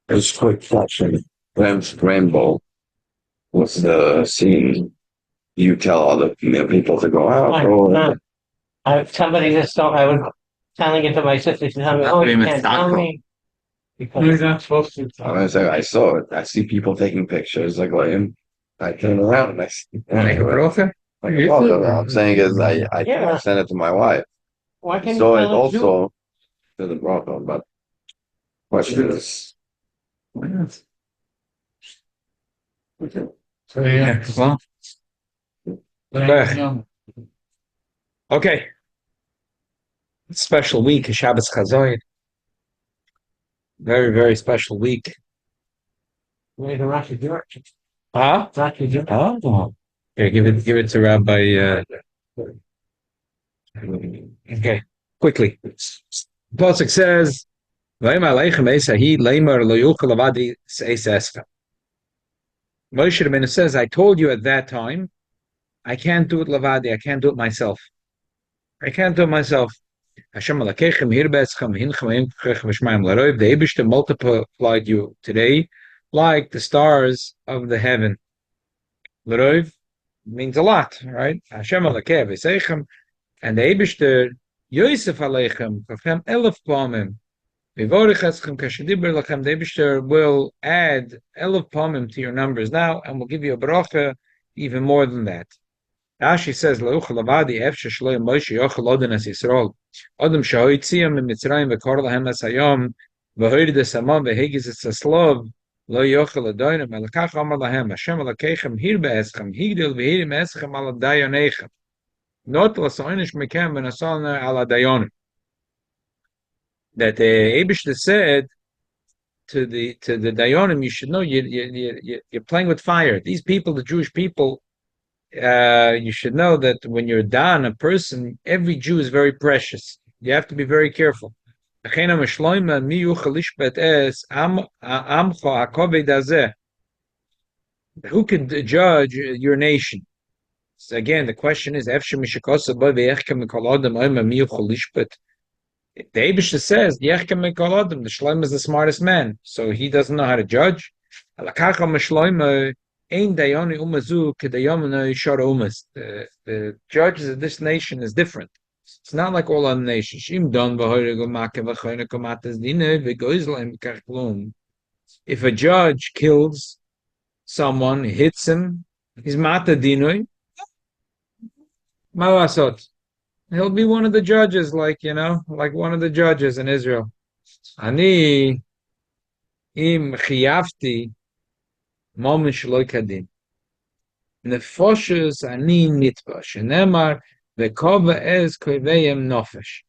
Just quick question. Ramble. What's the scene? You tell all the people to go out. Somebody just thought I was telling it to my sister. She told me, "Oh, you can't tell me because you're not supposed to." I saw it. I see people taking pictures. I turn around and I see. I'm saying is I sent it to my wife. Why can't So you it tell it to? also to the brother, but question is. So yeah. Well, okay. Special week, Shabbos Chazoid. Very, very special week. Where's the Rashi George? Huh? Rashi George. Oh. Okay, give it to Rabbi. Okay, quickly. Pasuk says, Moshe Rabbeinu says, I told you at that time, I can't do it lavadi, I can't do it myself. I can't do it myself. Hashem alakechem hirbechem hinchem v'shmayim laroiv. The Eibishter multiplied you today like the stars of the heaven. Laroiv means a lot, right? Hashem alakeh v'seichem, and the Eibishter Yosef aleichem kafchem elef pamim. V'vorich kashadiber lachem. The Eibishter will add elef pamim to your numbers now, and will give you a bracha even more than that. Rashi says, "Leuchel avadi efshe shloim Moshe yochel odin as Yisrael Adam shahoitziam in Mitzrayim v'kor lahem as hayom v'hoyrid es hamam v'hegis es aslov lo yochel adonim elakach amar lahem Hashem alakechem hir be'eschem higdil v'hirim eschem al adayonechem not l'soinish mekem v'nasalna al adayonim." That the Eibishter said to the dayonim, you should know you're playing with fire. These people, the Jewish people. You should know that when you're done a person, every Jew is very precious. You have to be very careful. Who can judge your nation? So again, the question is, the Eibishter says, the Shloim is the smartest man, so he doesn't know how to judge. The judges of this nation is different. It's not like all other nations. If a judge kills someone, hits him, he's mata dinoi. Malasot. He'll be one of the judges, like one of the judges in Israel. Ani im chiyafti moment shloi kadin. Nefoshes ani nitba. Shenemar vekova ez koveim nofesh.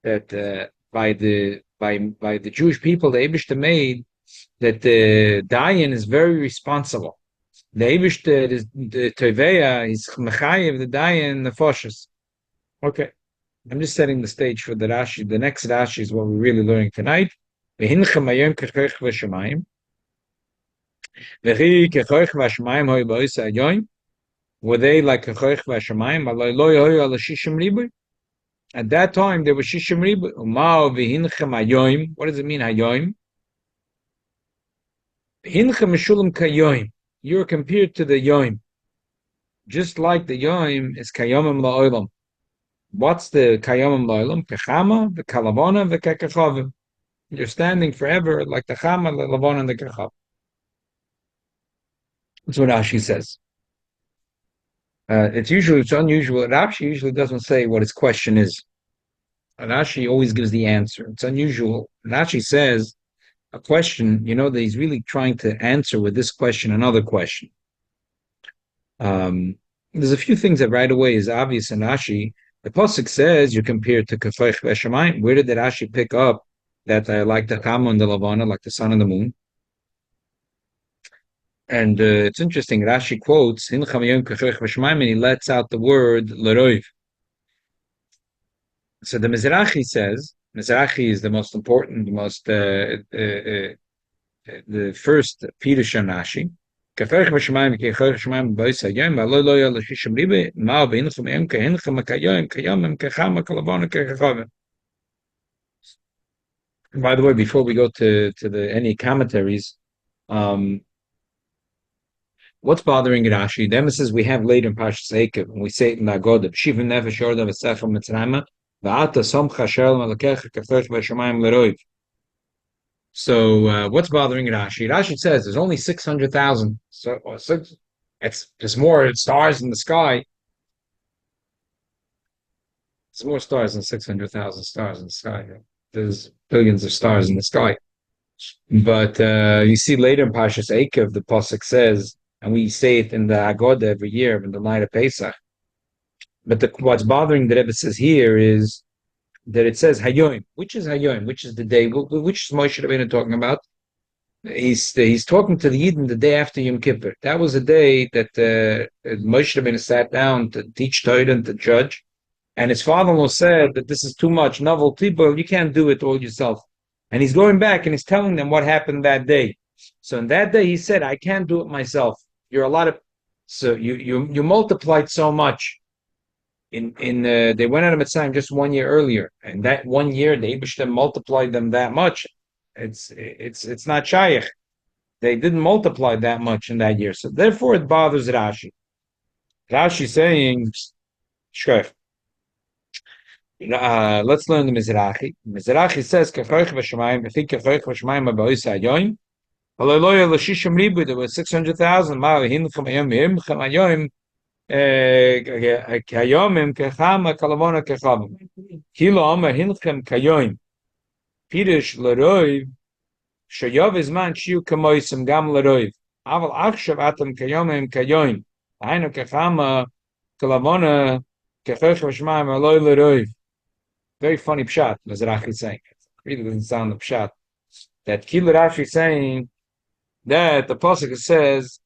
That by the Jewish people, the Eibishter made that the dayan is very responsible. The Eibishter is the toveya is mechayev the dayan nefoshes. Okay, I'm just setting the stage for the Rashi. The next Rashi is what we're really learning tonight. V'hinechem hayom kechorch v'shamayim. Were they like kechorch v'shamayim? At that time, there was shishim ribu. What does it mean, hayom? You're compared to the yom. Just like the yom is kayomim la'olam. What's the kayomim la'olam? Kechama, the kalavona, the kekachavim. You're standing forever like the chama, the lavona, and the kechav. That's what Rashi says. It's unusual. Rashi usually doesn't say what his question is. Rashi always gives the answer. It's unusual. Rashi says a question, that he's really trying to answer with this question another question. There's a few things that right away is obvious in Rashi. The pasuk says you're compared to kefech v'shamayim. Where did the Rashi pick up that like the chama and the lavana, like the sun and the moon? And it's interesting. Rashi quotes "Hincham hayom kechorch v'shamayim" and he lets out the word leroiv. So the Mizrahi says, Mizrahi is the most important, the first Pirush on Rashi. Kechorch v'shamayim kechorch v'shamayim b'os hayom v'alo lo yol l'shishim ribe ma v'hincham hayom kehincham kayom kayomim kechama kalavona kechachavim. By the way, before we go to any commentaries, what's bothering Rashi? The emphasis we have later in Parshas Eikev, when we say it in the Agoda, Shivim Nefesh Yorda V'Sechel Mitzrayim, V'ata Somcha Shel Malakecha Kefesh V'Shamayim L'Roiv. So what's bothering Rashi? Rashi says there's only 600,000. So there's more stars in the sky. There's more stars than 600,000 stars in the sky. There's billions of stars in the sky. But you see later in Parshas Eikev, the pasuk says, and we say it in the Agoda every year in the night of Pesach. But what's bothering the Rebbe says here is that it says Hayom. Which is Hayom? Which is the day? Which is Moshe Rabbeinu talking about? He's talking to the Yidden the day after Yom Kippur. That was the day that Moshe Rabbeinu sat down to teach Torah and to judge. And his father-in-law said that this is too much novelty, but you can't do it all yourself. And he's going back and he's telling them what happened that day. So in that day, he said, I can't do it myself. You're a lot of, so you multiplied so much. They went out of Mitzrayim just 1 year earlier. And that 1 year, the Eibishter multiplied them that much. It's not shaykh. They didn't multiply that much in that year. So therefore, it bothers Rashi. Rashi saying, Shkef. Let's learn the Mizrahi. Mizrahi says, "Kachayich v'shamayim, v'chik kachayich v'shamayim ba'ois hayom." Hallelujah, l'shishim ribu. There was 600,000. Ma v'hinchem hayom hayom kayomim kechama kalavona kechavim. Kilo omer hinchem kayom. Pirish l'roiv shayov izman shiu kamoisim gam l'roiv. Aval achshav atam kayomim kayom. Hainu kechama kalavona kechayich v'shamayim aloi l'roiv. Very funny pshat, Mizrahi is saying. It really doesn't sound the pshat. That Kila Rashi is saying that the pasuk says,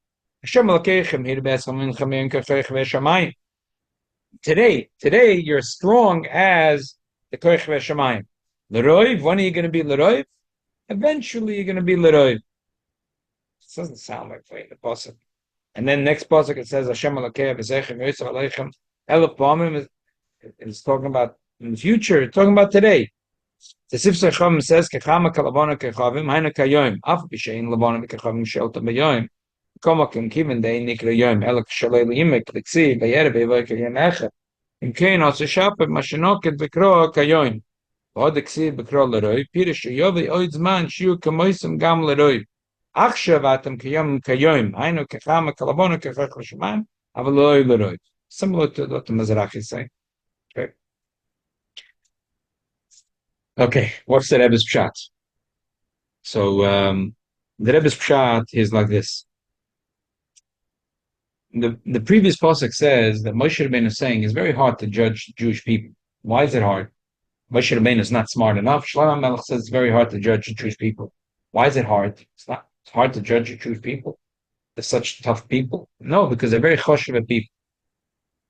Today you're strong as the Koich Veshamayim. Leroiv, when are you going to be Leroiv? Eventually you're going to be Leroiv. It doesn't sound like the pasuk. And then next pasuk it says, Hashem Alakeh V'zechem Yosef Aleichem Elef B'amim is talking about in the future, talking about today. The Sifsei Chacham says, "Kechama kalavona kechavim, haina kayom. Af b'shein lavona kechavim shelta b'yom. Komakim kiven dei nikra yom. Elak shalei liyimek l'ksi b'yere b'yevay kayem echet. Im kein ose shapet mashenoket b'kroa kayom. V'od l'ksi b'kroa l'roi. Pirish yovi oid zman shiu kamoisim gam l'roi. Achshav atam kayom kayom. Haina kechama kalavona kechavim l'shamayim. Avaloi l'roi." Similar to what the Mizrahi is saying. Okay, what's the Rebbe's pshat? So the Rebbe's pshat is like this. The previous pasuk says that Moshe Rabbeinu is saying it's very hard to judge Jewish people. Why is it hard? Moshe Rabbeinu is not smart enough. Shlomo Melech says it's very hard to judge Jewish people. Why is it hard? It's hard to judge Jewish people. They're such tough people. No, because they're very choshev people.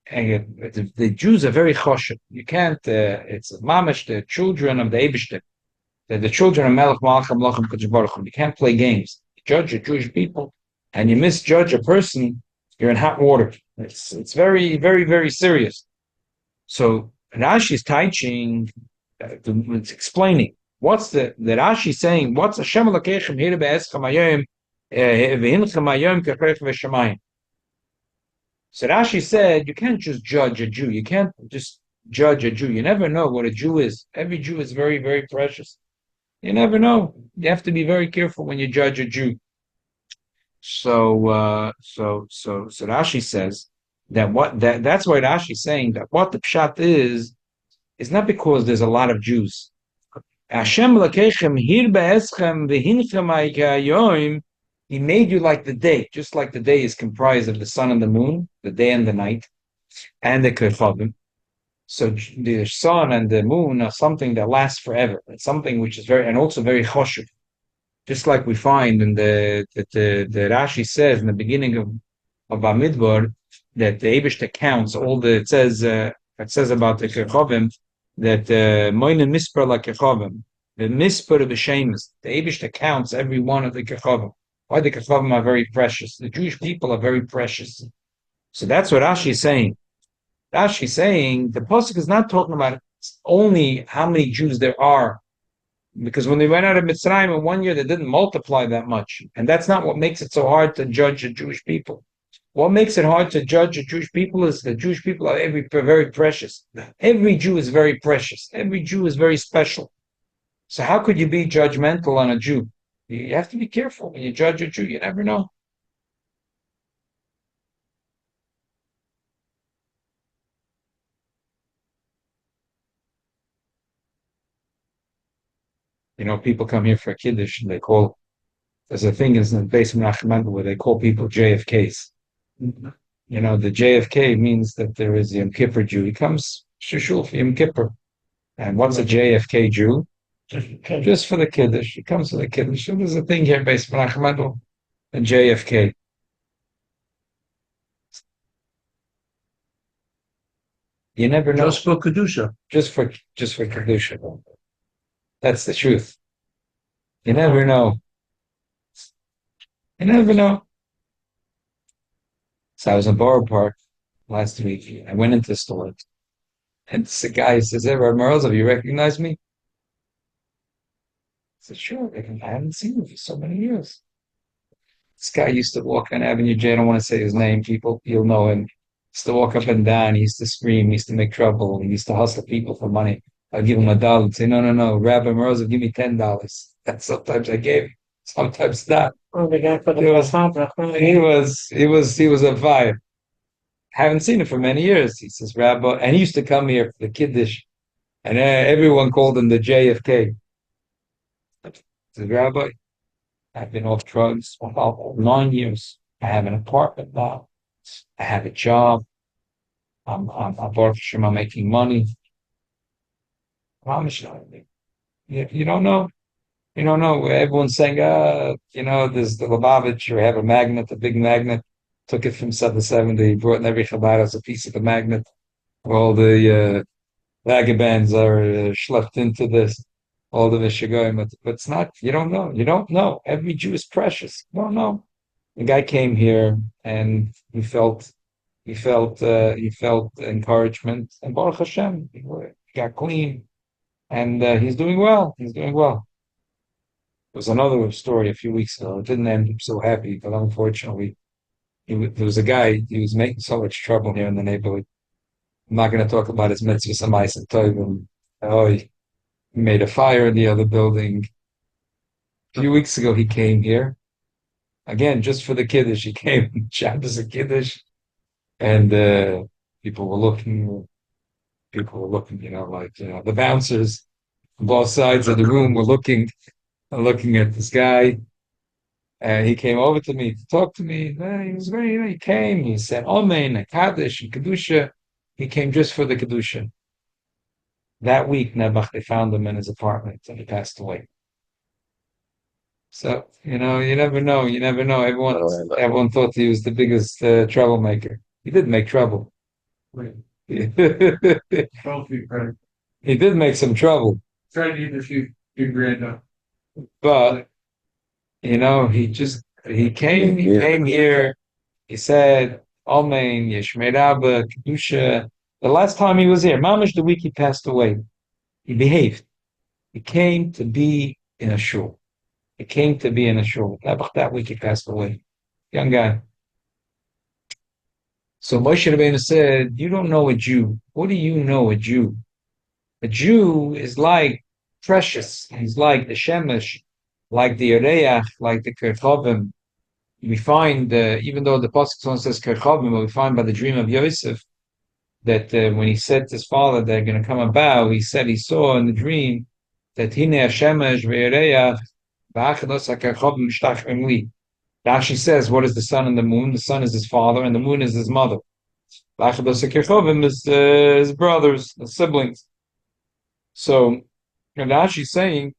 And the Jews are very choshev. You can't. It's mamish, the children of the Eibishter. They're the children of Melech Malachim Lachem Kodesh Baruch Hu. You can't play games. You judge a Jewish people, and you misjudge a person, you're in hot water. It's very, very, very serious. So Rashi is teaching, it's explaining what's the Rashi saying. What's Hashem Elokeichem here be'eschem hayom v'hinchem hayom kechayich v'shamayim. So Rashi said, you can't just judge a Jew. You can't just judge a Jew. You never know what a Jew is. Every Jew is very, very precious. You never know. You have to be very careful when you judge a Jew. So Rashi says that's why Rashi is saying that what the pshat is not because there's a lot of Jews. Hashem Elokeichem hir be'eschem v'hinchem hayom. He made you like the day, just like the day is comprised of the sun and the moon, the day and the night, and the kochavim. So the sun and the moon are something that lasts forever. It's something which is very, and also very choshev. Just like we find in the Rashi says in the beginning of Bamidbar that the Eibishter counts all the, it says about the kochavim that moinen mispar la kochavim, the mispar b'shemus. The Eibishter counts every one of the kochavim. Why the Kochavim are very precious. The Jewish people are very precious. So that's what Rashi is saying. Rashi is saying the pasuk is not talking about only how many Jews there are Because when they went out of Mitzrayim in 1 year, they didn't multiply that much. And that's not what makes it so hard to judge the Jewish people. What makes it hard to judge the Jewish people is the Jewish people are very precious. Every Jew is very precious. Every Jew is very special. So how could you be judgmental on a Jew? You have to be careful when you judge a Jew. You never know. You know, people come here for a kiddush and there's a thing in the basement where they call people JFKs. You know, the JFK means that there is a Yom Kippur Jew. He comes shul for Yom Kippur. And what's a JFK Jew? Just for the kiddush. He comes for the kiddush. So there's a thing here based on Achmadu and JFK. You never know. Just for Kedusha. Just for Kedusha. That's the truth. You never know. You never know. So I was in Borough Park last week. I went into the store. And the guy says, "Hey, Rabbi Morozov, you recognize me?" I said, "Sure. I haven't seen you for so many years." This guy used to walk on Avenue J. I don't want to say his name. You'll know him. He used to walk up and down. He used to scream. He used to make trouble. He used to hustle people for money. I'd give him $1 and say, no, Rabbi Morozov, give me $10. And sometimes I gave him, sometimes not. Oh, the guy for the He was a vibe. Haven't seen him for many years. He says, Rabbi, and he used to come here for the Kiddush, and everyone called him the JFK. I said, Rabbi, I've been off drugs for about 9 years. I have an apartment now. I have a job. I'm making money. You don't know. You don't know. Everyone's saying, there's the Lubavitch, or have a magnet, a big magnet. Took it from 770, brought in every Chabad as a piece of the magnet. All the vagabonds are schlepped into this, all the Vishagoyim. But it's not, you don't know. You don't know. Every Jew is precious. You don't know. The guy came here and he felt encouragement. And Baruch Hashem, he got clean. And he's doing well. He's doing well. There was another story a few weeks ago. It didn't end so happy, but unfortunately, there was a guy, he was making so much trouble here in the neighborhood. I'm not going to talk about his mitzvahs and mice and tovim. He made a fire in the other building. A few weeks ago, he came here. Again, just for the Kiddush. He came, Shabbos and Kiddush. And people were looking, the bouncers on both sides of the room were looking at this guy. And he came over to me to talk to me. He came, he said, Amen, and Kaddish, and Kedusha. He came just for the Kedusha. That week, Nebuch, they found him in his apartment, and he passed away. So, you never know. Everyone thought he was the biggest troublemaker. He did make trouble. He did make some trouble. Tried to eat a few grand up. But he came here, he said, Amen, Yeshmei Rabba, Kedusha. The last time he was here, Mamish, the week he passed away, he behaved. He came to be in a shul. That week he passed away. Young guy. So Moshe Rabbeinu said, you don't know a Jew. What do you know a Jew? A Jew is like precious. He's like the Shemesh, like the Yoreach, like the Kerchovim. We find, even though the Pasuk says Kerchovim, but we find by the dream of Yosef that when he said to his father they're going to come about, he said he saw in the dream that Hine Hashemesh ve'Yoreach v'achados ha'kerchovim shtachim li. Rashi says, what is the sun and the moon? The sun is his father, and the moon is his mother. V'achados ha'kerchovim is his brothers, the siblings. So Rashi is saying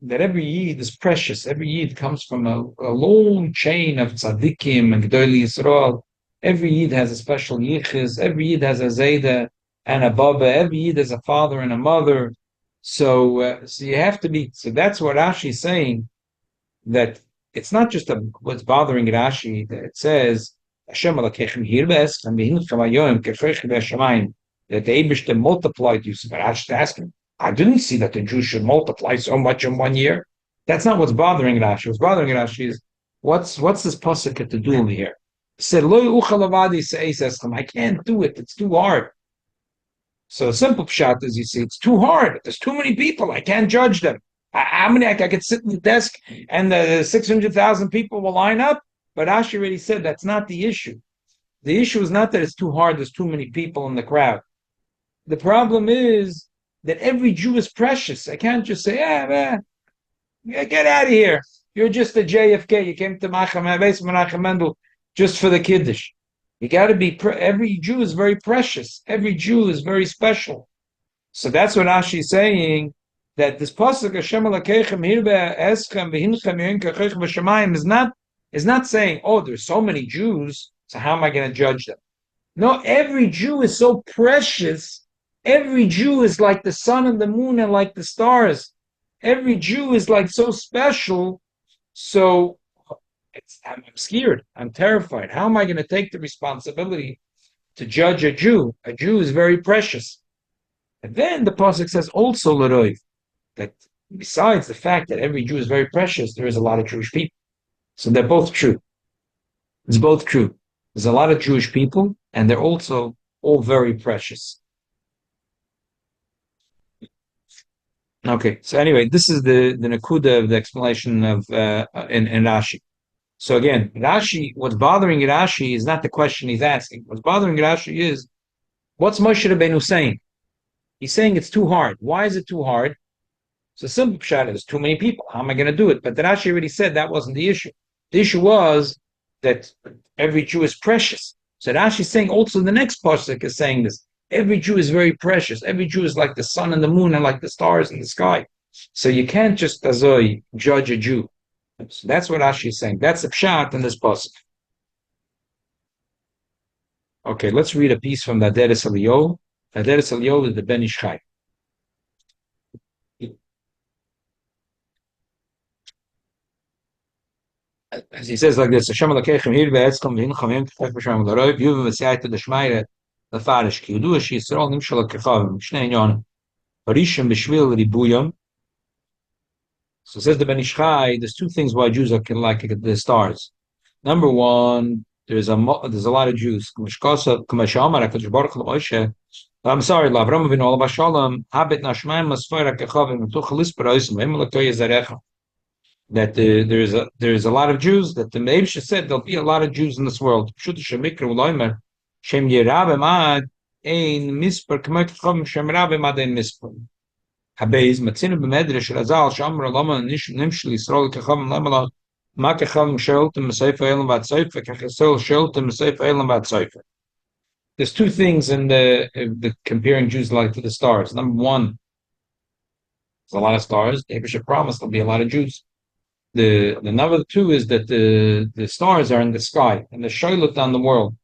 that every Yid is precious. Every Yid comes from a long chain of tzaddikim and Gedolei Yisrael. Every Yid has a special yichus. Every Yid has a zayda and a baba. Every Yid has a father and a mother. So you have to be. So that's what Rashi is saying. That it's not just what's bothering Rashi. That it says Hashem Elokeichem hirbes and v'hinechem hayom kefreich v'hashamayim. That the Eibishter multiplied you. So Rashi is asking, I didn't see that the Jews should multiply so much in 1 year. That's not what's bothering Rashi. What's bothering Rashi is what's this pasuk to do over here? He said, "Lo yuchal avadi se'es eschem." I can't do it. It's too hard. So a simple pshat is, you see, it's too hard. There's too many people. I can't judge them. How many I could sit in the desk and the 600,000 people will line up? But Rashi already said that's not the issue. The issue is not that it's too hard. There's too many people in the crowd. The problem is that every Jew is precious. I can't just say, get out of here. You're just a JFK. You came to Menachem Mendel just for the Kiddush. You got to be, every Jew is very precious. Every Jew is very special. So that's what Rashi is saying, that this pasuk, Hashem Elokeichem hirbe eschem v'hinchem yoin kachech v'shamayim, is not saying, oh, there's so many Jews, so how am I going to judge them? No, every Jew is so precious. Every Jew is like the sun and the moon and like the stars. Every Jew is like so special. So I'm scared. I'm terrified. How am I going to take the responsibility to judge a Jew? A Jew is very precious. And then the pasuk says also, Leroy, that besides the fact that every Jew is very precious, there is a lot of Jewish people. So they're both true. It's both true. There's a lot of Jewish people, and they're also all very precious. Okay, so anyway, this is the Nakuda of the explanation of in Rashi. So again, Rashi, what's bothering Rashi is not the question he's asking. What's bothering Rashi is, what's Moshe Rabbeinu saying? He's saying it's too hard. Why is it too hard? So simple pshat is too many people. How am I going to do it? But Rashi already said that wasn't the issue. The issue was that every Jew is precious. So Rashi is saying also the next pasuk is saying this. Every Jew is very precious. Every Jew is like the sun and the moon and like the stars in the sky. So you can't just judge a Jew. So that's what Rashi is saying. That's the pshat in this pasuk. Okay, let's read a piece from the Aderes Eliyahu. Aderes Eliyahu is the Ben Ish Chai. As he says like this, Hashem Elokeichem hirbe etzchem v'hinchem yoin kachech v'shamayim l'roiv yuvim v'siyayta d'shmayre l'farish ki yudu shi Yisrael nimshal kechavim shnei inyonim parishim b'shvil ribuyam. So says the Ben Ish Chai, there's two things why Jews are like the stars. Number one, there's a lot of Jews. I'm sorry, L'Avram Avinu Olav Hashalom habit nashim masfoira kechavim v'tuch lisperoisim v'hem Likkutei Zarecha. That there's a lot of Jews, that the Meibsha said there'll be a lot of Jews in this world. Shem Yerabim Ad Ein Misper K'mekchavim Shem Yerabim Ad Ein Misper. Habeiz Matzinu b'Medrash Razal Shamar Lama Nimshli Yisrael Kechavim Lamala Ma Kechavim Sheltem M'Seifa Elam V'Atzayfa Kechesel Sheltem M'Seifa Elam V'Atzayfa. There's two things in the comparing Jews like to the stars. Number one, there's a lot of stars. The Meibsha promised there'll be a lot of Jews. The number two is that the stars are in the sky and the shoylet on the world.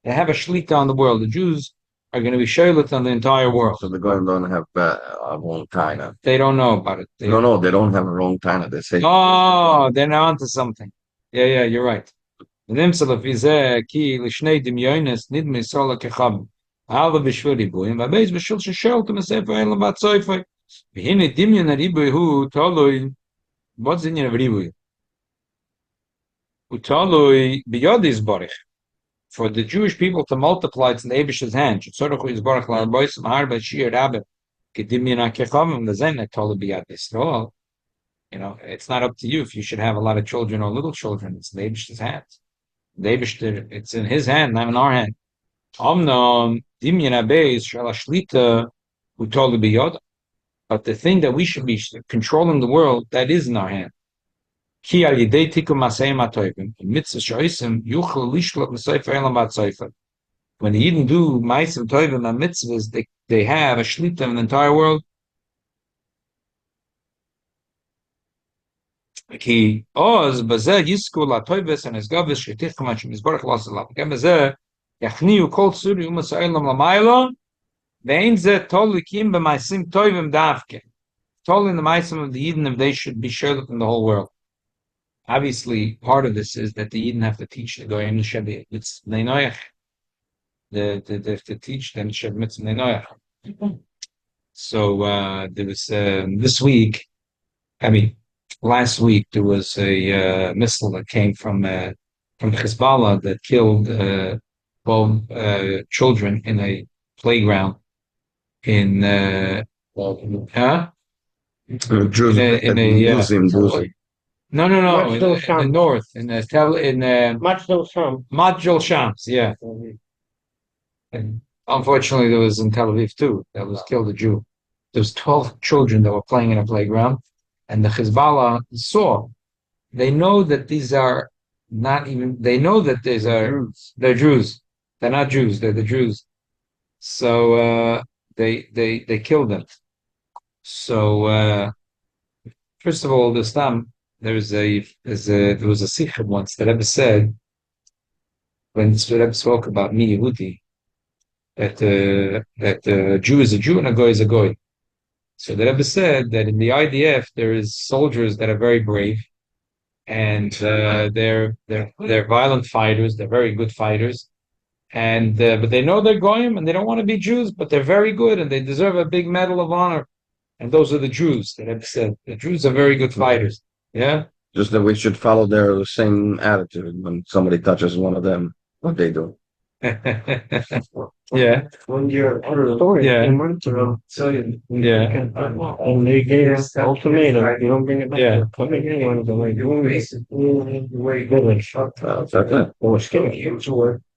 They have a shlita on the world. The Jews are going to be shoylet on the entire world. So the Goyim don't have a wrong taina. They don't know about it. They don't have a wrong taina. They say, oh, they're now onto something. Yeah, you're right. The nimsalaf is ki lishnei dimyonis nidmi sola kechabim. Alva b'shvil ribuim v'abeiz b'shil sheshel to mesef ha'elam v'atzoyfei. V'hine dimyon ha'ribuy hu toloi. What's the Indian of Ribuy? Utaloi biyodis borich. For the Jewish people to multiply, it's in the Eibish's hand. Tzorchu is borich la'arboisim harbe shiur devarim kedimyon ha'kechavim lezen etolu biyad Yisrael. You know, it's not up to you if you should have a lot of children or little children. It's in the Eibish's hand. The Eibish, it's in his hand, not in our hand. Omnom dimyon ha'beis shel ha'shlita utolu biyod. But the thing that we should be controlling the world, that is in our hand. When the Yidden do ma'asim tovim and mitzvahs, they have a shlita in the entire world. Ki oz bazeh yisku la toives and esgavis shetichum hashim yisbarach lasalam. Again bazeh yachniu kol suri umasa'elam lamayla. Vein zeh tolikim b'ma'asim tovim davke. Told in the ma'asim of the Yidden if they should be shared in the whole world. Obviously, part of this is that the Yidden have to teach the Goyim Shebi. It's Neinoyach. They have to teach them Sheb Mitzvah Neinoyach. So there was last week there was a missile that came from Hezbollah that killed 12 children in a playground in Jews in a Muslim. no in the north in Majel Shams, yeah. And unfortunately, there was in Tel Aviv too that was killed a Jew. There was 12 children that were playing in a playground, and the Hezbollah saw. They know that these are not even. They know that these are Jews. They're Jews. They're not Jews. They're the Jews. So they killed them. So first of all, this time there was a Sikh once that ever said when the Rebbe spoke about me Yehudi that a Jew is a Jew and a Goy is a Goy. So the Rebbe said that in the IDF there is soldiers that are very brave, and they're violent fighters. They're very good fighters, and but they know they're Goyim and they don't want to be Jews, but they're very good and they deserve a big medal of honor. And those are the Jews. The Rebbe said the Jews are very good fighters. Yeah. Just that we should follow their same attitude when somebody touches one of them. What they do. Yeah. One year story. Yeah. Yeah. And they gave us ultimatum. If you don't bring it back, Yeah. they're coming in one of the way doing basically the way village. Or skinny.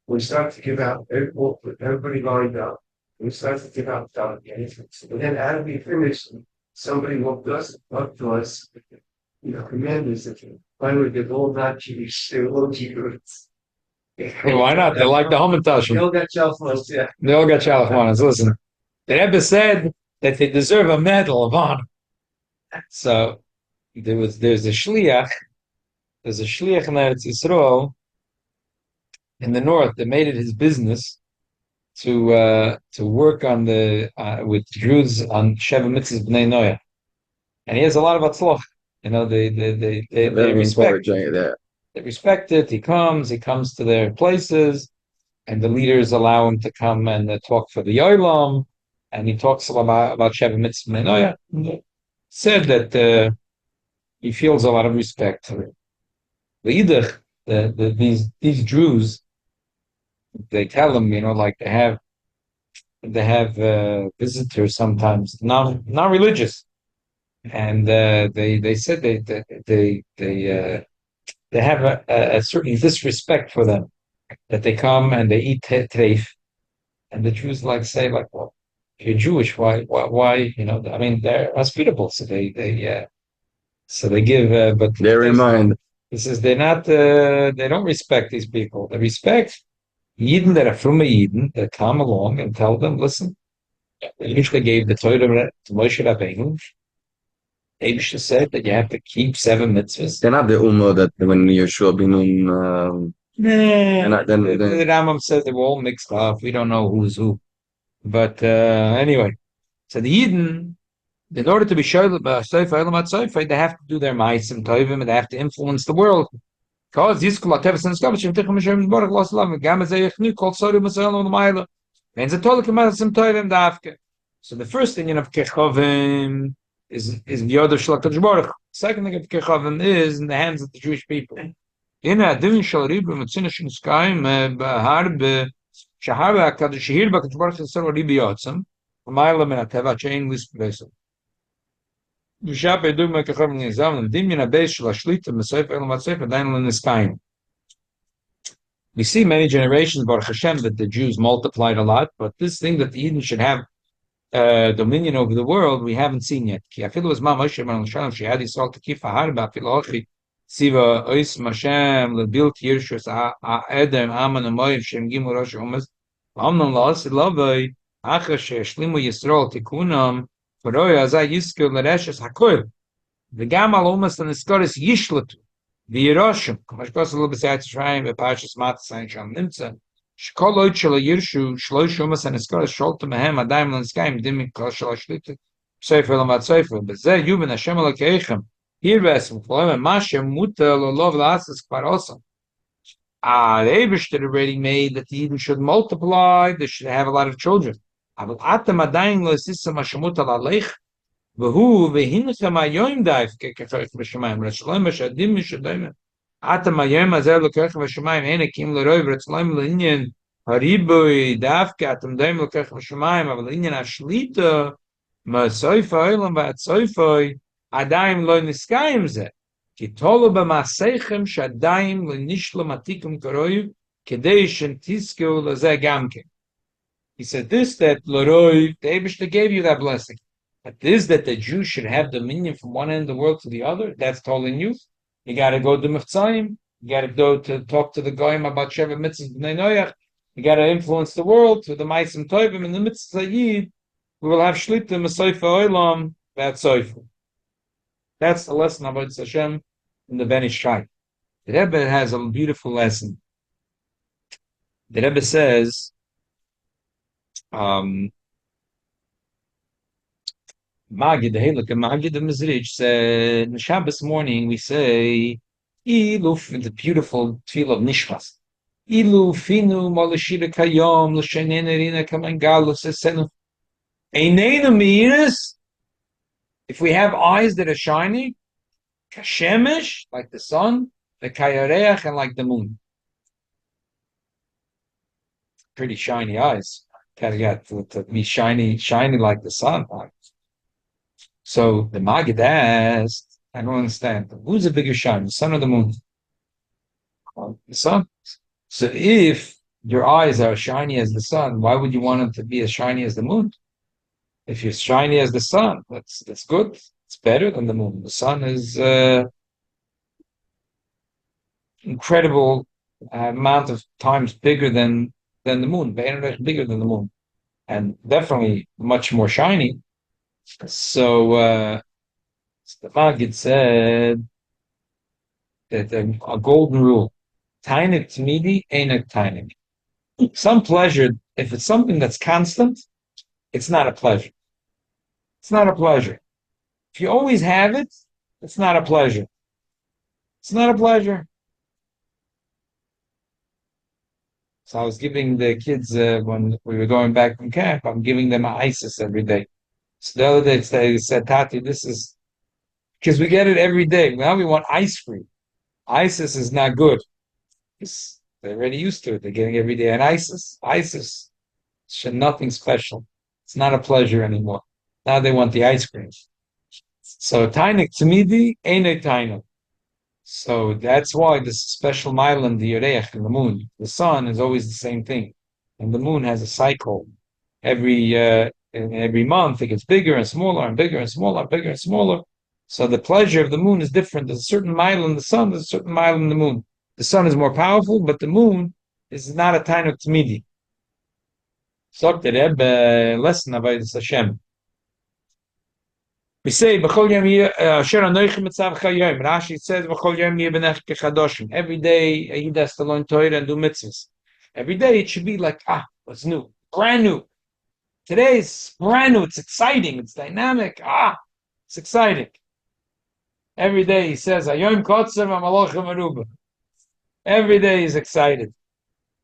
We start to give out, everybody lined up. We start to give out delegates. And then as we finish, somebody walked up to us, commanders that finally get all that Jewish, they all Jews. Hey, why not? They like the Hamantash. They all got Chalfos, yeah. They all got Chalachmanas. Listen, the Rebbe said that they deserve a medal of honor. So there's a shliach. There's a shliach in Eretz Yisrael in the north that made it his business to work on with Jews on Sheva Mitzvahs Bnei Noah, and he has a lot of atzloch. They respect. They respect it. He comes to their places, and the leaders allow him to come and talk for the Olam, and he talks about Sheva Mitzvahs Bnei Noah. Said that he feels a lot of respect for it. These Jews, they tell them, like they have visitors sometimes, not religious, and they said they have a certain disrespect for them, that they come and they eat treif, and the Jews say, well, if you're Jewish, why? I mean, they're hospitable, so they give, but they remind. This is they don't respect these people. They respect Yidden that are from a Yidden that come along and tell them, listen, they usually gave the Torah to Moshe Rabbeinu. Abisha said that you have to keep 7 mitzvahs. They're not the Ummah that when Yeshua bin the Rambam says they were all mixed up. We don't know who's who. But anyway, so the Yidden, in order to be Shoyled by Seifa, they have to do their Ma'asim Tovim and they have to influence the world. Because these called Tevis and Scottish and Tichum Shem Baruch lost love and Gamma Zayachnu called Sori Masalam the Maila. And the Tolik Ma'asim Tovim Dafke. So the first thing of Kechovim is Yod of Shlakadosh Baruch. Second thing of Kechovim is in the hands of the Jewish people. In a Divin Shalrib Mitzinish in Skaim Harbe Shaharba Kadosh Shihir Bakadosh Baruch and Sor Ribi Yotzam. Maila men Ateva Chain List Vessel. We see many generations Baruch Hashem that the Jews multiplied a lot, but this thing that the Eden should have dominion over the world, we haven't seen yet. The Gamal almost and the Scottish Yishlut, the Yeroshim, Kamashkos a little bit sad to try and Pashas Matas and Shal Nimsa, Shkoloit Shal Yirshu, Shloishumas and the Scottish Sholta Mehem, a diamond and Skyim, Dimik Shal Shlita, Sefer Lamat Sefer, but Zeh Yuban Hashem Alakechem, here Vesel, Flem, Mashem, Muta, Lov Lasas, Kvarosa. The Abish that already made that the Eden should multiply, they should have a lot of children. אבל אתם עדיין לא עשיתם השמות על הלך, והוא והנכם היום דווקא ככרך בשמיים, רצלם השדים משדיים. אתם היום הזה לכרך בשמיים, הנה כי אם לרוב רצלם לעניין הריבוי דווקא, אתם דיים לכרך בשמיים, אבל לעניין השליטה, מהסוף העולם ועד סופוי, עדיין לא נסקע עם זה. כי תולו במעשיכם שעדיין לא נשלם עתיקם קרוב, כדי שתזכו לזה גם כן. He said this, that Leroy, the Eibishter gave you that blessing. But this, that the Jews should have dominion from one end of the world to the other, that's totally new. You got to go to Mechzayim. You got to go to talk to the Goyim about Sheva Mitzvahs B'nai Noach. You got to influence the world to the Maisim Tovim. In the Mitzvah Yid, we will have Shlita Mesoifa Olam, that's Soifa. That's the lesson of Avodas Hashem in the Ben Ish Chai. The Rebbe has a beautiful lesson. The Rebbe says, Magid, the Halakha Magid of Mizrich said, in Shabbos morning we say, Iluf, in the beautiful tefillah of Nishmas, Ilu finu malashira kayom l'shenena rina kamangalu sesenu einenu meiris. If we have eyes that are shiny, kashemesh, like the sun, the kayareach, and like the moon. Pretty shiny eyes. To be shiny like the sun. So the Maggid asked, I don't understand. Who's a bigger shine, the sun or the moon? The sun. So if your eyes are shiny as the sun, why would you want them to be as shiny as the moon? If you're shiny as the sun, that's good. It's better than the moon. The sun is incredible amount of times bigger than the moon, bigger than the moon, and definitely much more shiny. So the Maggid said that a golden rule: tainik tmidi, einik tainik. Some pleasure, if it's something that's constant, it's not a pleasure. It's not a pleasure. If you always have it, it's not a pleasure. It's not a pleasure. So I was giving the kids, when we were going back from camp, I'm giving them an ISIS every day. So the other day they said, Tati, this is, because we get it every day. Now we want ice cream. ISIS is not good. They're already used to it. They're getting every day an ISIS. ISIS should nothing special. It's not a pleasure anymore. Now they want the ice cream. So tainik tzmidi, einek tainik. So that's why this special mile in the Yereach, in the moon, the sun is always the same thing, and the moon has a cycle. Every month it gets bigger and smaller and bigger and smaller, bigger and smaller. So the pleasure of the moon is different. There's a certain mile in the sun, there's a certain mile in the moon. The sun is more powerful, but the moon is not a tainuk tmidi. So the Rebbe lesson about Hashem. We say, Rashi says, every day he has to learn Torah and do mitzvahs. Every day it should be like, what's new? Brand new. Today is brand new. It's exciting. It's dynamic. It's exciting. Every day he says, every day he's excited.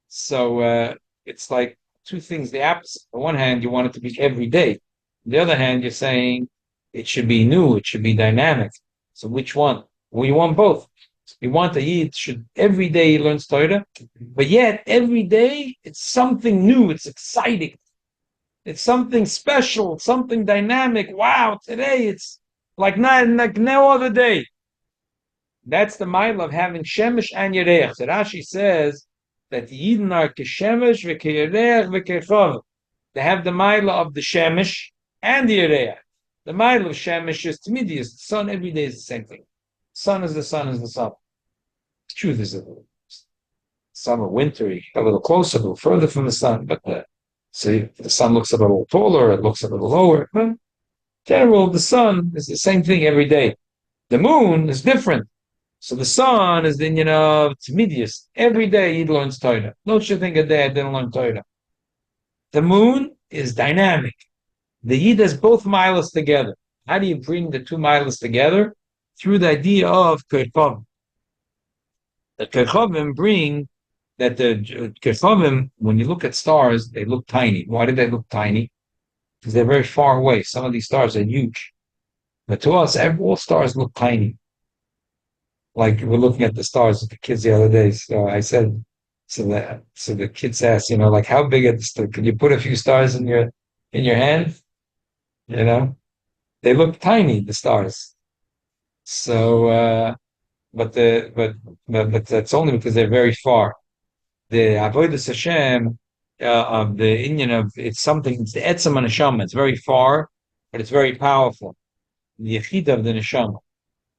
So it's like two things, the opposite. On one hand, you want it to be every day. On the other hand, you're saying, it should be new. It should be dynamic. So which one? We want both. We want the Yid should every day he learns Torah, but yet every day it's something new. It's exciting. It's something special. Something dynamic. Wow! Today it's like no other day. That's the mile of having shemesh and yereach. So Rashi says that the Yidden are keshemesh v'keyereach v'kechov. They have the mile of the shemesh and the yereach. The mile of Shemesh is Tmidi, is the sun every day is the same thing. Sun is the sun is the sun. The truth is that summer, winter, you get a little closer, a little further from the sun, but so the sun looks a little taller, it looks a little lower. But in general, the sun is the same thing every day. The moon is different. So the sun is the Tmidius. Every day he learns Torah. Don't you think a day I didn't learn Torah. The moon is dynamic. The Yid has both milas together. How do you bring the two milas together? Through the idea of Kochavim. The Kochavim bring that the Kochavim, when you look at stars, they look tiny. Why do they look tiny? because they're very far away. Some of these stars are huge. But to us, all stars look tiny. Like we're looking at the stars with the kids the other day. So I said, so the kids asked, like how big are the stars? Could you put a few stars in your hand? They look tiny, the stars. So, but that's only because they're very far. The avodas Hashem, of the Indian of it's something. It's the etzem and neshama. It's very far, but it's very powerful. The yechida of the neshama.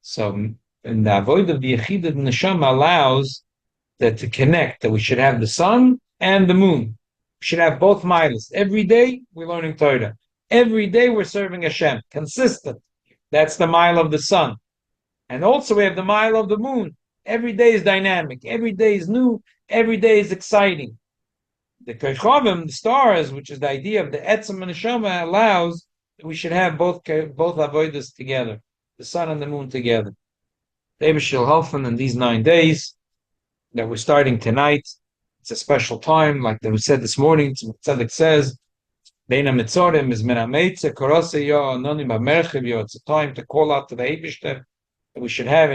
So, and the avoid of the yechida of the neshama allows that to connect. That we should have the sun and the moon. We should have both milas. Every day we're learning Torah. Every day we're serving Hashem. Consistent. That's the mile of the sun. And also we have the mile of the moon. Every day is dynamic. Every day is new. Every day is exciting. The Kochavim, the stars, which is the idea of the etzem and neshama, allows that we should have both avodas together, the sun and the moon together. David shall helfen in these 9 days that we're starting tonight. It's a special time, like we said this morning. Tzedek says, "Beina mitzorim is min hameitze korose yo anonim b'merchev yo." It's a time to call out to the Eibishter. We should have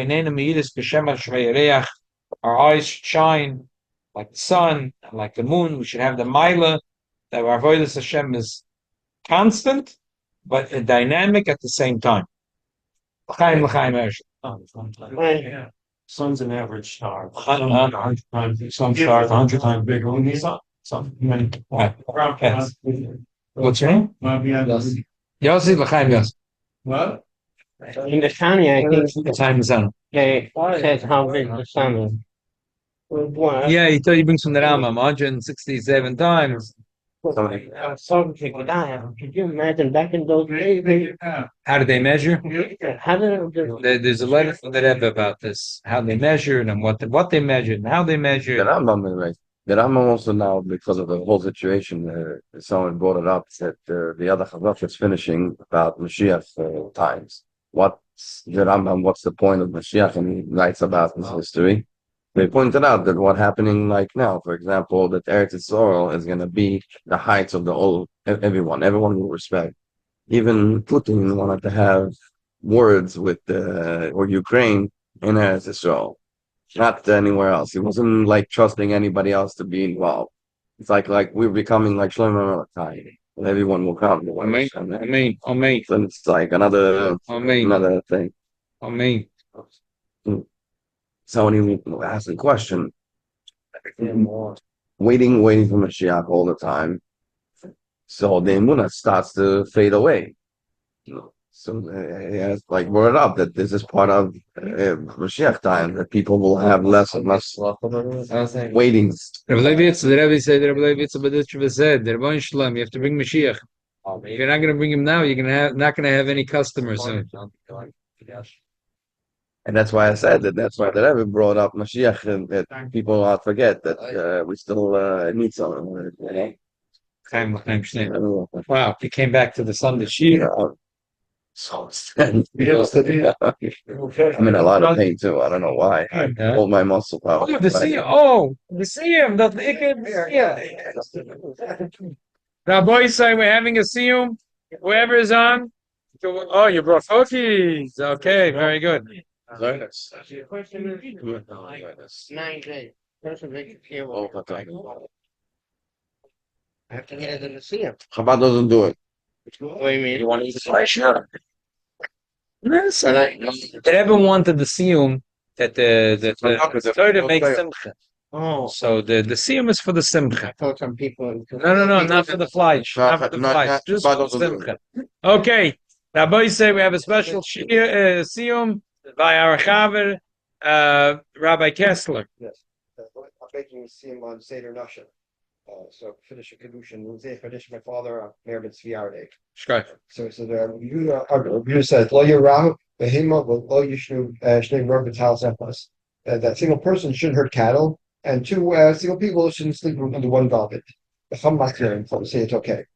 our eyes should shine like the sun and like the moon. We should have the Maila, that our avodas Hashem is constant but dynamic at the same time. L'chaim, Sun's an average star. 100 times, some stars 100 times bigger than the sun. Some many. Yes. What's your name? Yossi, l'chaim, Yossi. What? In the Tanya, I think Time is on. it says how big the sun is. Yeah, he brings from the Rambam 167 times. I was talking to Godiah. Could you imagine back in those days? How did they measure? How did it There's a letter from the Rebbe about this, how they measured and what they measured and how they The measured. Rambam is right. The Rambam also now, because of the whole situation, someone brought it up that the other Chavach is finishing about Mashiach times. What's the Rambam? What's the point of Mashiach? And he writes about his history. They pointed out that what's happening like now, for example, that Eretz Yisrael is going to be the heights of the whole, everyone will respect. Even Putin wanted to have words with or Ukraine in Eretz Yisrael, not anywhere else. He wasn't like trusting anybody else to be involved. It's like we're becoming like Shlomo Malachi. Everyone will come. Amen. And it's like another thing. Amen. Someone asked a question. Waiting for Mashiach all the time. So the emunah starts to fade away. So he has brought it up that this is part of Mashiach time, that people will have less and less waitings. The Rebbe said, the Rebbe Shalom, you have to bring Mashiach. If you're not going to bring him now, you're not going to have any customers soon. And that's why I said that. That's why the Rebbe brought up Mashiach, and that people not forget that we still need someone. Wow, he came back to the Sunday Shiur. So I'm in a lot of pain too. I don't know why. I hold my muscle power. Oh, the siyum. Rabbi say we're having a siyum. Whoever is on. Oh, you brought cookies. Okay, very good. The question is 9 days. I have to get it in the sea. Chabad doesn't do it. What do you mean? You want to eat the flesh? Yes, the Rebbe wanted the siyum that the Torah makes simcha. Oh, So the siyum is for the simcha. I thought some people. No, not for the flesh. Not for the flesh. Just for the simcha. Okay. Rabbi say we have a special siyum by our chaver, Rabbi Kessler. Yes. I'm making a siyum on seder nashim. So finish a kedushin. My father, Mayor Ben Tzviarde. So Yehuda said, "Lo yirahu behema lo yishnu shnei merbe talis epos." That single person shouldn't hurt cattle, and two single people shouldn't sleep under one velvet. The Chamatzim say it's okay.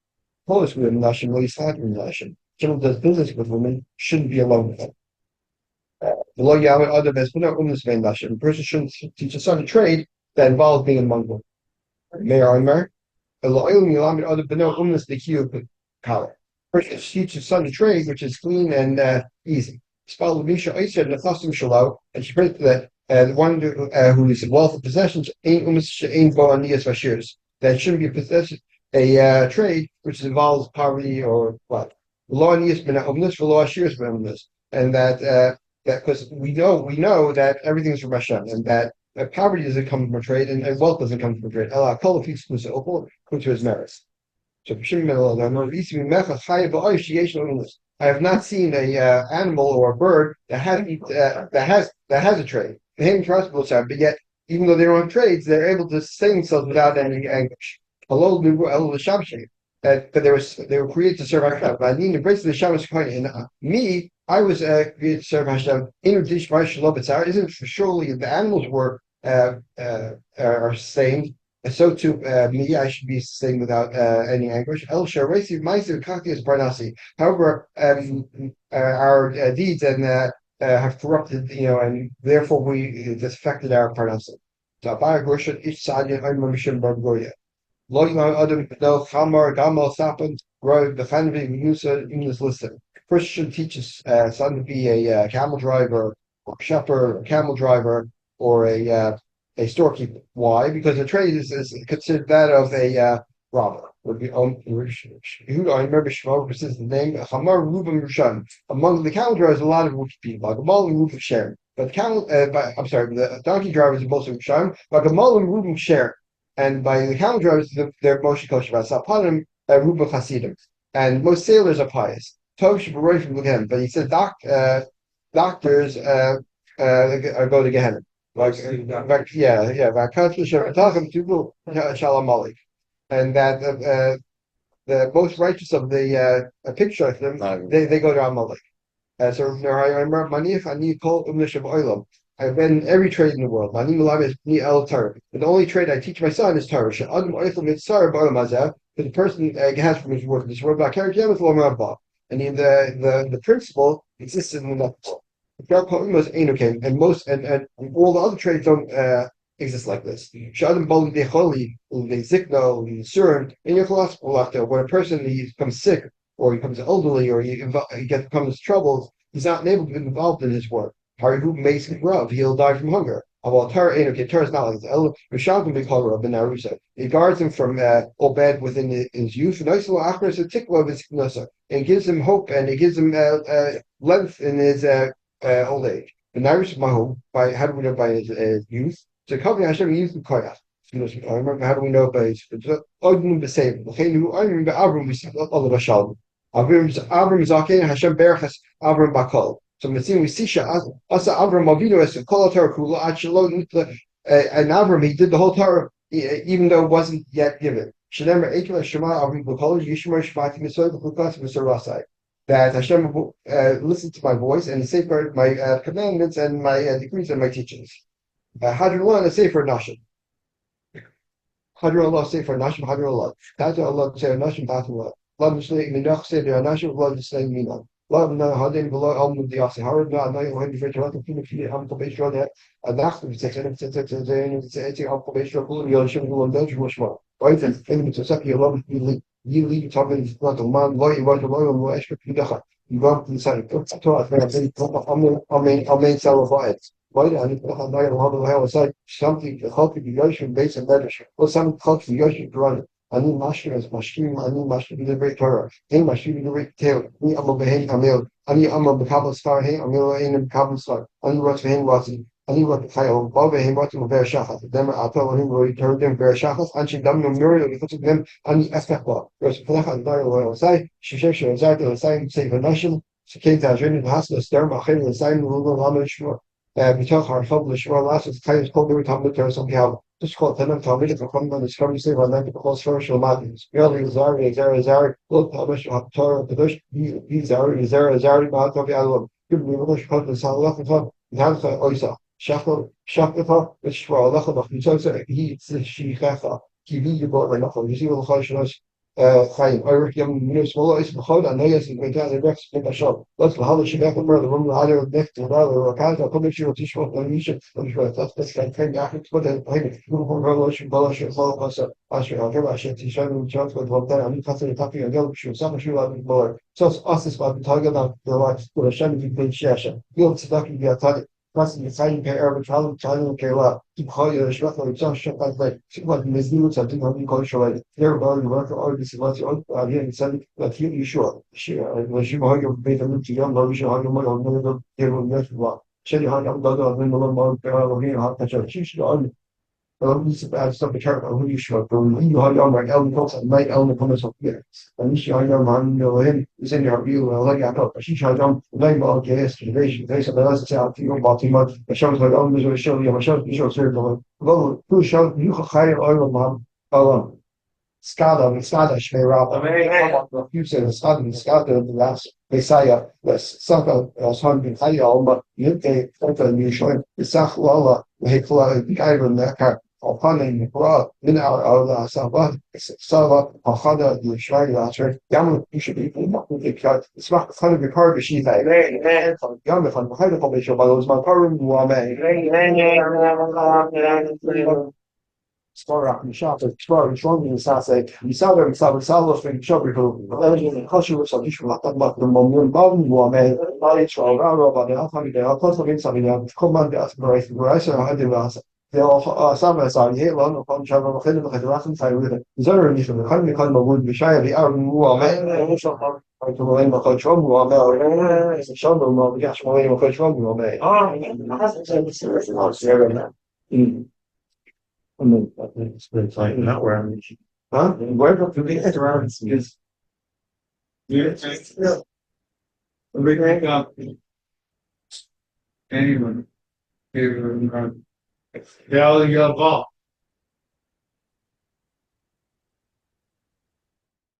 Polish women nashim lo yisad in nashim. Someone does business with women shouldn't be alone with them. The lo yaweh other best not umnis vein nashim. A person shouldn't teach a son a trade that involves being among them. Mayor Omer, other but no umnis the key of power. person teach his son to trade, which is clean and easy. And she prays that the one who is in wealth of possessions that shouldn't be a trade which involves poverty or what. And that because we know that everything is from Hashem, and that poverty doesn't come from a trade, and wealth doesn't come from a trade. According to his merits. So I have not seen a animal or a bird that has a trade. But yet, even though they don't have trades, they're able to sustain themselves without any anguish. But they were created to serve Hashem. And me, I was created to serve Hashem. Isn't surely the animals are sustained, and so too me, I should be sustained without any anguish. However, our deeds and have corrupted, and therefore this affected our parnasa. First should teach his son to be a camel driver, or a shepherd, or a camel driver, or a storekeeper. Why? Because the trade is considered that of a robber. I remember Shmuel says the name Hamar Rubim Rushan. Among the camel drivers, a lot of wicked people, like Gamal and Rubim Sher. But the donkey drivers are mostly Rushan, but Gamal and Rubim Sher. And by the camel drivers, they're mostly kosher. Sapanim Rubim Hasidim. And most sailors are pious. Tov Shabaroi from Gehenna. But he said doctors go to Gehenna. And that the most righteous of the picture of them, they go to Amalek. So I remember I've been in every trade in the world. But the only trade I teach my son is Torah. The person has from his work. This word about and the principle exists in the and all the other trades don't exist like this. When a person becomes sick, or he becomes elderly, or he becomes troubles, he's not able to be involved in his work. He'll die from hunger. Torah is not like this. It guards him from all bad within his youth. It gives him hope, and it gives him length in his old age. By how do we know by his youth? So Kוכבי Hashem youth and koyach. I remember how do we know by his Avram Zaken Hashem Berachas Avram Bakol. So we see Asa Avram Avinu as a Kol Torah Kula and Avram he did the whole Torah even though it wasn't yet given. That Hashem listened to my voice and he safeguarded my commandments and my decrees and my teachings. Hadrullah is safer nashim. Hadrullah safer nashim. Hadrullah. Hadrullah safer nashim. Hadrullah. Love Mishneh Minach seder nashim. Love Mishneh Minach. Love na hadin below almud diasi. Harad na na yohen for to feel feel ham to base on that. And that's the section of the ham to base on the yoshim will indulge mushma. Right then, and to suck your love you leave talking about the man lawyer was the lawyer who asked you to you go up to the side. I mean celebrate. Why I need to have something to help you Yoshim based on leadership. Or some help you Yoshim to run it. I need nashim as nashim, I need nashim to the great Torah. Hey nashim to the great tail. Me I'm a behin amil. I need I'm a bekabel star, hey amil in a bekabel star. I need what's behin what's I need what the Chayil, Bob him what's in Ver Shachas. Then I tell him where he turned them Ver Shachas, and she done no muriel, he puts them on the Especla. There's a Flecha and Dara Royal Sai, she shakes her Zart and Sai, save a nation. She came to Adrian and Hasla, Sturm, Achim, and Sai, and Lulu, Lama, Shmur. Bitoch, our Fab, the Shmur, last of the Kay's called every time with her some cow. Just called them and Talmud for coming on the Scrum, save on them to call social mountains. Really, Zari, look, publish, Torah, the Bush, Zari, Mahatovi, Alam. Good, we will put the Salah, Nanka, Oisa. Shakata, which for Allah of Musa, he Shicha, Kivi, you bought like nothing. You see what the Choshanos, חיים, אורך ים מינוס מולו איס בחוד, הנויס וגביתה זה רקס בקשו. לא תלהל שבח אומר לרום לעדר נפט תודה לרקעת, הכל משהו תשמות למישה, למשמעות, תסכן כן יחד תקוד הנה, הוא לא שבולה שיכול לעשות, אשר הרבה אשר תשענו ומשעות ודבלתן, אני חסר לטפי הגל בשביל סך משהו להבין בולר. סוס אסס בתגד דלת, ולשם בין ששה. יום צדקי ביתד, Plus, the sign pair of child Kayla, keep high shot or shot like what Miss New something on the culture. Their body work all this was again said that you sure. She was you how you made a look to young, you how you might have never there will not walk. Shelly hung up the other than the long here, hot touch. She should on. This bad stuff. The character who you should go. You how young like Ellen Cox and Mike Ellen comes up here. And she young man, him is in your view. Like I thought, she shot down nine ball gas to the nation. They said, let's say, you know, about too much. The shows like, oh, there's a show, you have a show, you show, sir. Well, who showed you higher oil, mom? Oh, Skada, Shmei Rabba. You said, Skada, the last Messiah, the Saka, son, the Hayal, but you take over the show. The Sakwala, the Hekla, the guy in that car. Ophaning Ra in our Sabbath, Sava, Ohana, the Shrine Latter, Yamu, you should be cut. It's not kind of a car, but she's like, Yam, if I'm behind the publisher, but it was my car in Wame. Store up in the shop, exploring strongly in Sase, you saw them, Salo, Spring Shop, the culture was a dish about the Momun Bowden Wame, knowledge of Raro about the Alpha, the Alpha, something, command the aspiration, Rice, I had the last. سامع صار هي لأنه قام شاب مخدم خدمات سايوده زر مش مخدم كان موجود بشاي بيعرف هو ما مش عارف وين ما خد شو هو ما شاب ما بيجاش وين ما خد شو هو ما not where I'm huh where do they get around is yeah bring up anyone Yeah, you're involved.